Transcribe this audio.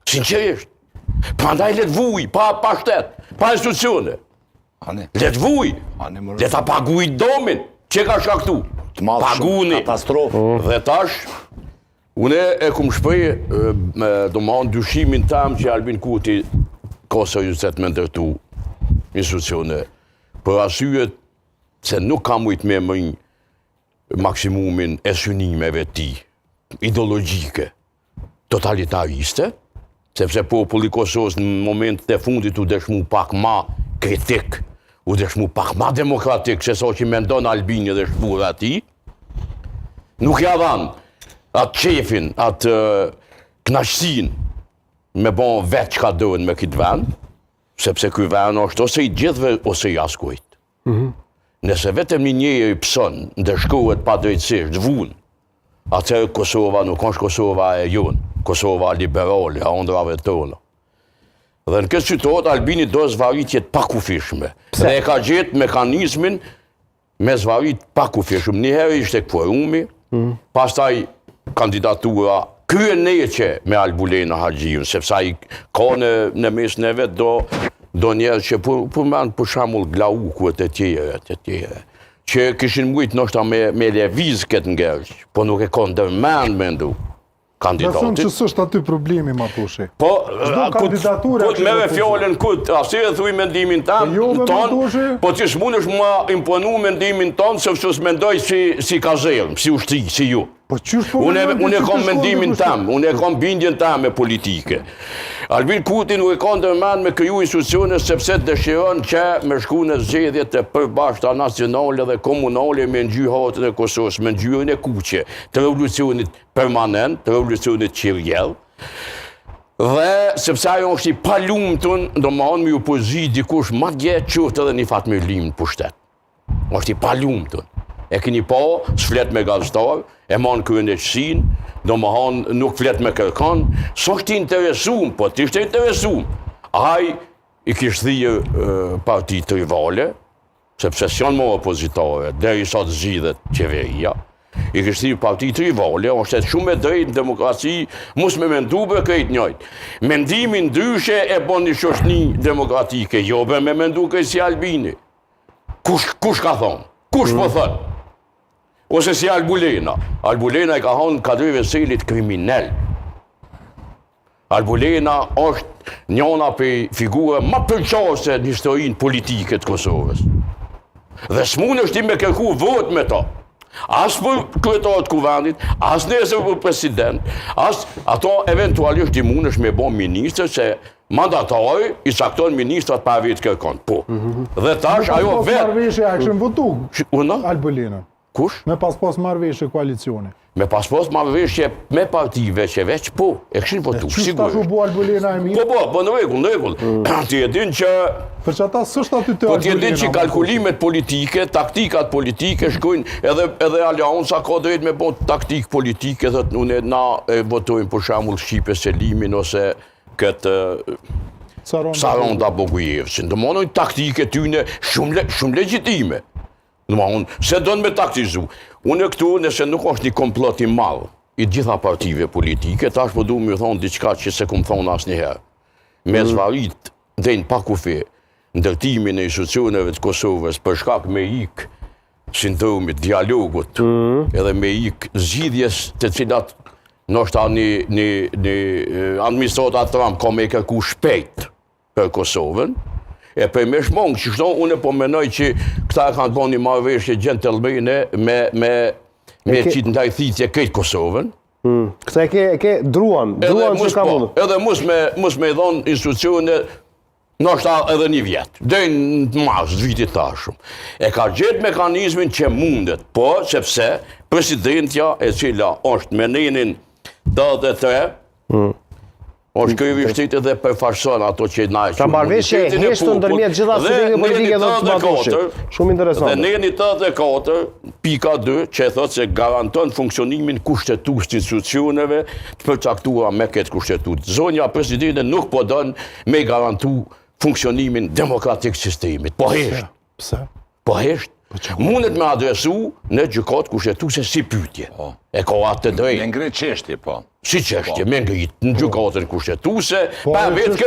Sinqerisht. Prandaj let vuj, pa shtet, pa institucione. Let vuj, let ta paguj domin, që ka shkaktu? Paguni. Dhe tash, une e kum shprej, do më anë dyshimin tam që Albin Kurti ka seriozet me ndërtu institucione, për asyet se nuk ka mujt me mënj maksimumin e synimeve ti, ideologjike, totalitariste, sepse populli Kosovës në momentet e fundit u dëshmu pak ma kritik, u dëshmu pak ma demokratik, se so që mendon Albini dhe shpura ti, nuk ja dhanë atë qefin, atë knaqësin me bon vetë që ka dojnë me këtë vend, sepse këtë vend është ose i gjithve ose i askujt. Nëse vetëm një njëri pëson, ndërshkohet pa drejtësisht, vun, atëherë Kosova nuk është Kosova e jonë, Kosova liberale, a ondrave tonë. Dhe në këtë qytet, Albini do zvaritjet pakufishme. Dhe e ka gjetë mekanizmin me zvarit pakufishme. Njëherë ishte kvorumi, pastaj kandidatura kryeneqe me Albulena Haxhiun, sepse ai ka në mes neve do njerëz që përmend për shembull Glaukuet e tjere, që kishin mujt ndoshta me lëviz këtë ngerëq, po nuk e kanë ndërmend me ndu kandidatit. Dhe thëmë që s'është aty problemi, Matushi. Po, këtë mere fjallën këtë, asë e thuj mendimin tonë, po që s'munësh ma imponu mendimin tonë, se që s'mendoj si ka zhelëm, si ushtri, si ju. Unë e kom mendimin tam, unë e kom bindjen tam e politike. Albin Kurti nuk e ka ndërmend me kriju institucione sepse dëshiron që me shku në zgjedhjet e përbashkëta nacionale dhe komunale me ngjy hatën e Kosovës, me ngjyrën e kuqe të revolucionit permanent, të revolucionit qirjell. Dhe sepse ajo është i palumtun, do më anë me ju përzi dikush ma dje qoftë edhe një fatmirëlim në pushtet. është i palumtun. E keni pa, s'flet me gazetar, e manë kryeneqësin, do më hanë nuk flet me kërkan, s'është interesum, po t'ishte interesum. Aj i kishtë dhije partit rivale, sepse s'janë më opozitare, deri sa të zgjidhet qeveria, i kishtë dhije partit rivale, është shumë e drejtë në demokraci, mos me mendu për krejt njëjtë. Mendimin ndryshe e bon një shoshni demokratike, jo për me mendu krejt si Albini. Kush ka thonë? Kush po thënë? Ose si Albulena. Albulena i ka thonë Kadri Veselit kriminal. Albulena është njëna për figurë ma përqase në historinë politike të Kosovës. Dhe s'mun është ti me kërku vot me ta. As për kryetar të kuvendit, as nesër për president, as ato eventualisht i mund është me bon ministër, se mandatari i sakton ministrat pa vetë kërkon. Po. Dhe tash ajo vetë... Marrëveshje a këshën votu? Albulena. Kush? Me pas marrëveshje koalicioni. Me pas marrëveshje me partive që veç po, e këshin votu, sigurisht. Qështë tashu bu Albulena e mirë? Po në regull. Ti e din që... Për që ata sështë aty të Albulena? Po ti e din që kalkulimet politike, taktikat politike shkojnë, edhe Alianca ka drejt me bon taktik politike, dhe na votojnë për shembull Shqipe Selimin, ose këtë Saronda Bogujevsin. Dhe monojnë taktike tyne shumë legjitime. Se do në me taktizu. Unë këtu, nëse nuk është një komplot i malë i gjitha partive politike, tash po du më thonë diçka që se kum thonë asë njëherë. Me zvarit dhe në pakufi ndërtimin e institucioneve të Kosovës për shkak me ik sindromit, dialogut, edhe me ik zgjidhjes të cilat nështë një administratat Trump ka me kërku shpejt për Kosovën, e për me shmongë që shtonë, unë po menoj që këta e kanë bon një marrëveshje gjentelmene me qitë ndaj thitje krejt Kosovën. Këta e ke druan që ka mundu. Edhe mus me dhonë institucione, nështë edhe një vjetë, dhe në mars, vitit tashëm. E ka gjetë mekanizmin që mundet, po, sepse presidentja e cila është me nenin 83, është kryevi i shtetit dhe përfaqëson ato që na e ka marrëveshje heshtë ndërmjet gjitha studentëve politike dhe të Matushit. Shumë interesante. Dhe neni 84.2 që thotë se garanton funksionimin kushtetues të institucioneve të përcaktuara me këtë kushtetues. Zonja presidente nuk po don me garantu funksionimin demokratik të sistemit. Po hesht. Pse? Po hesht. mundet me adresu në gjykatë kushtetuese si pyetje. E ka atë të drejtë. Me ngre çështje, po. Si çështje, me ngrit në gjykatën kushtetuese, pa vetë